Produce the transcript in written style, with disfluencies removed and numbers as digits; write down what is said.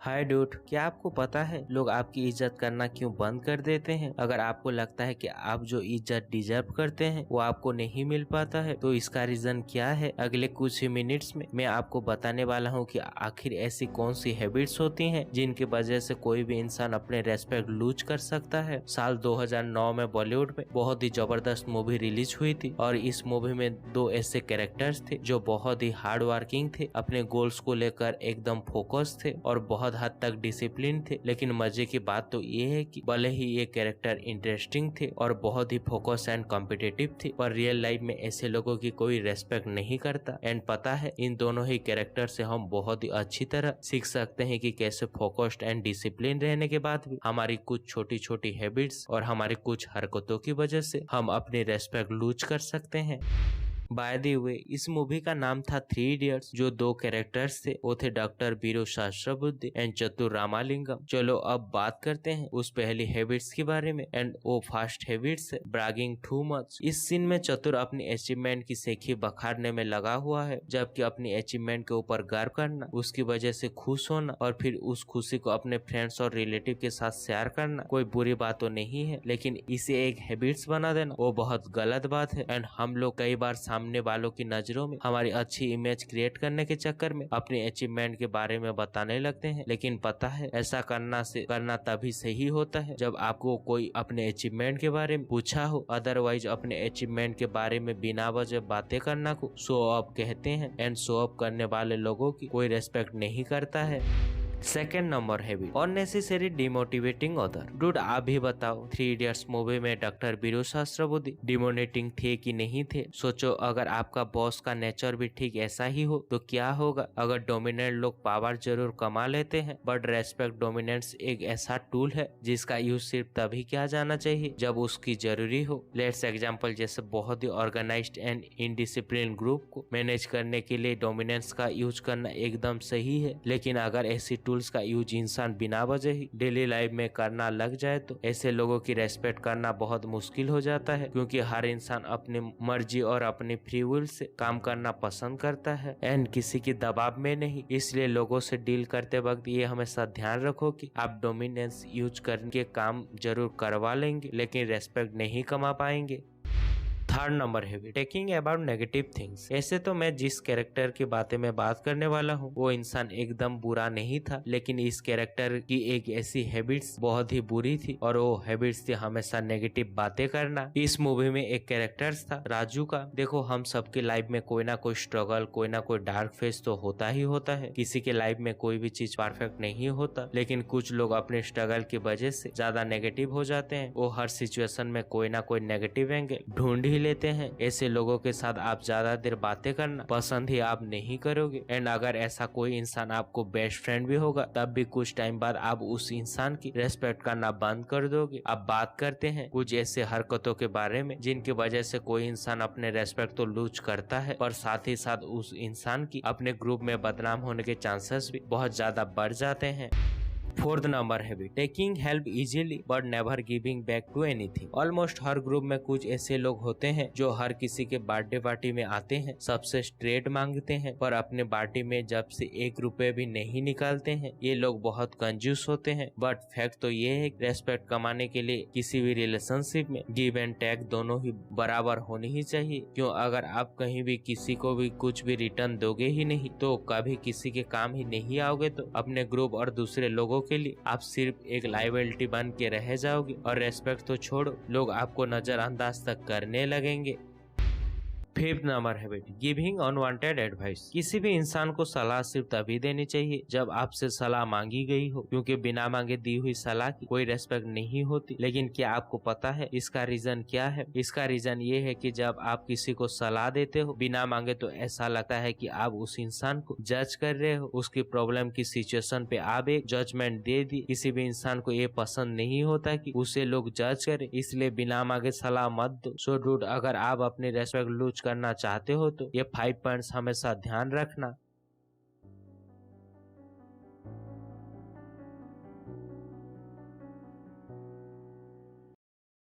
हाय dude, क्या आपको पता है लोग आपकी इज्जत करना क्यों बंद कर देते हैं? अगर आपको लगता है कि आप जो इज्जत डिजर्व करते हैं वो आपको नहीं मिल पाता है तो इसका रीजन क्या है? अगले कुछ ही मिनट्स में मैं आपको बताने वाला हूँ कि आखिर ऐसी कौन सी हैबिट्स होती हैं जिनकी वजह से कोई भी इंसान अपने रेस्पेक्ट लूज कर सकता है। साल 2009 में बॉलीवुड में बहुत ही जबरदस्त मूवी रिलीज हुई थी और इस मूवी में दो ऐसे कैरेक्टर्स थे जो बहुत ही हार्ड वर्किंग थे, अपने गोल्स को लेकर एकदम फोकस थे और बहुत हद तक डिसिप्लिन थे। लेकिन मजे की बात तो ये है कि भले ही ये कैरेक्टर इंटरेस्टिंग थे और बहुत ही फोकस एंड कॉम्पिटिटिव थे, पर रियल लाइफ में ऐसे लोगों की कोई रेस्पेक्ट नहीं करता। एंड पता है, इन दोनों ही कैरेक्टर से हम बहुत ही अच्छी तरह सीख सकते हैं कि कैसे फोकस्ड एंड डिसिप्लिन रहने के बाद भी हमारी कुछ छोटी छोटी हैबिट्स और हमारी कुछ हरकतों की वजह से हम अपनी रेस्पेक्ट लूज कर सकते हैं। बाय द वे, इस मूवी का नाम था 3 इडियट्स। जो दो कैरेक्टर्स थे वो थे डॉक्टर बीरू शास्त्रबुद्धि एंड चतुर रामालिंगम। चलो अब बात करते हैं उस पहली हैबिट्स के बारे में, एंड वो फास्ट हैबिट्स है ब्रैगिंग टू मच। इस सीन में चतुर अपनी अचीवमेंट की सेखी बखारने में लगा हुआ है, जबकि अपनी अचीवमेंट के ऊपर गर्व करना, उसकी वजह से खुश होना और फिर उस खुशी को अपने फ्रेंड्स और रिलेटिव के साथ शेयर करना कोई बुरी बात तो नहीं है, लेकिन इसे एक हैबिट्स बना देना वो बहुत गलत बात है। एंड हम लोग कई बार सामने वालों की नजरों में हमारी अच्छी इमेज क्रिएट करने के चक्कर में अपनी अचीवमेंट के बारे में बताने लगते हैं, लेकिन पता है ऐसा करना तभी सही होता है जब आपको कोई अपने अचीवमेंट के बारे में पूछा हो। अदरवाइज अपने अचीवमेंट के बारे में बिना वजह बातें करना को शो ऑफ कहते हैं, एंड शो ऑफ करने वाले लोगों की कोई रेस्पेक्ट नहीं करता है। Second number habit, unnecessary demotivating other. Dude, आप भी बताओ, 3 इडियट्स मूवी में डॉक्टर बीरू शास्त्रबुद्धि डिमोटिवेटिंग थे कि नहीं थे? सोचो, अगर आपका बॉस का नेचर भी ठीक ऐसा ही हो तो क्या होगा? अगर डोमिनेंट लोग पावर जरूर कमा लेते हैं, बट रेस्पेक्ट डोमिनेंस एक ऐसा टूल है जिसका यूज सिर्फ तभी किया जाना चाहिए जब उसकी जरूरी हो। लेट्स एग्जाम्पल, जैसे बहुत ही ऑर्गेनाइज्ड एंड इनडिसिप्लिन ग्रुप को मैनेज करने के लिए डोमिनेंस का यूज करना एकदम सही है, लेकिन अगर ऐसी टूल्स का यूज इंसान बिना वजह ही डेली लाइफ में करना लग जाए तो ऐसे लोगों की रेस्पेक्ट करना बहुत मुश्किल हो जाता है, क्योंकि हर इंसान अपनी मर्जी और अपनी फ्री विल से काम करना पसंद करता है एंड किसी की दबाव में नहीं। इसलिए लोगों से डील करते वक्त ये हमेशा ध्यान रखो कि आप डोमिनेंस यूज करके काम जरूर करवा लेंगे लेकिन रेस्पेक्ट नहीं कमा पाएंगे। Third number habit, taking about negative things. ऐसे तो मैं जिस कैरेक्टर की बातें मैं बात करने वाला हूँ वो इंसान एकदम बुरा नहीं था, लेकिन इस कैरेक्टर की एक ऐसी हैबिट्स बहुत ही बुरी थी और वो हैबिट्स थी हमेशा नेगेटिव बातें करना। इस मूवी में एक कैरेक्टर था राजू का। देखो, हम सबके लाइफ में कोई ना कोई स्ट्रगल, कोई ना कोई डार्क फेज तो होता ही होता है। किसी के लाइफ में कोई भी चीज परफेक्ट नहीं होता, लेकिन कुछ लोग अपने स्ट्रगल की वजह से ज्यादा नेगेटिव हो जाते हैं। वो हर सिचुएशन में कोई ना कोई नेगेटिव एंगल ढूंढ ही लेते हैं। ऐसे लोगों के साथ आप ज्यादा देर बातें करना पसंद ही आप नहीं करोगे, एंड अगर ऐसा कोई इंसान आपको बेस्ट फ्रेंड भी होगा तब भी कुछ टाइम बाद आप उस इंसान की रेस्पेक्ट करना बंद कर दोगे। अब बात करते हैं कुछ ऐसे हरकतों के बारे में जिनकी वजह से कोई इंसान अपने रेस्पेक्ट तो लूज करता है पर साथ ही साथ उस इंसान की अपने ग्रुप में बदनाम होने के चांसेस भी बहुत ज्यादा बढ़ जाते हैं। Fourth number habit, taking help easily but never giving back to anything. Almost हर ग्रुप में कुछ ऐसे लोग होते हैं जो हर किसी के बर्थडे पार्टी में आते हैं, सबसे स्ट्रेट मांगते हैं पर अपने पार्टी में जब से 1 रुपए भी नहीं निकालते हैं। ये लोग बहुत कंजूस होते हैं, बट फैक्ट तो ये है रेस्पेक्ट कमाने के लिए किसी भी रिलेशनशिप में गिव एंड टेक दोनों ही बराबर होनी ही चाहिए। क्यों? अगर आप कहीं भी किसी को भी कुछ भी रिटर्न दोगे ही नहीं तो कभी किसी के काम ही नहीं आओगे, तो अपने ग्रुप और दूसरे लोगों के लिए आप सिर्फ एक लायबिलिटी बन के रह जाओगे और रेस्पेक्ट तो छोड़ो, लोग आपको नजरअंदाज तक करने लगेंगे। Fifth number habit, giving unwanted advice. किसी भी इंसान को सलाह सिर्फ तभी देनी चाहिए जब आपसे सलाह मांगी गई हो, क्योंकि बिना मांगे दी हुई सलाह की कोई रेस्पेक्ट नहीं होती। लेकिन क्या आपको पता है इसका रीजन क्या है? इसका रीजन ये है कि जब आप किसी को सलाह देते हो बिना मांगे तो ऐसा लगता है कि आप उस इंसान को जज कर रहे हो, उसकी प्रॉब्लम की सिचुएशन पे आप एक जजमेंट दे दी। किसी भी इंसान को ये पसंद नहीं होता कि उसे लोग जज करे, इसलिए बिना मांगे सलाह मत दो। सो डूड, अगर आप अपनी रेस्पेक्ट लूज करना चाहते हो तो ये 5 पॉइंट्स हमेशा ध्यान रखना।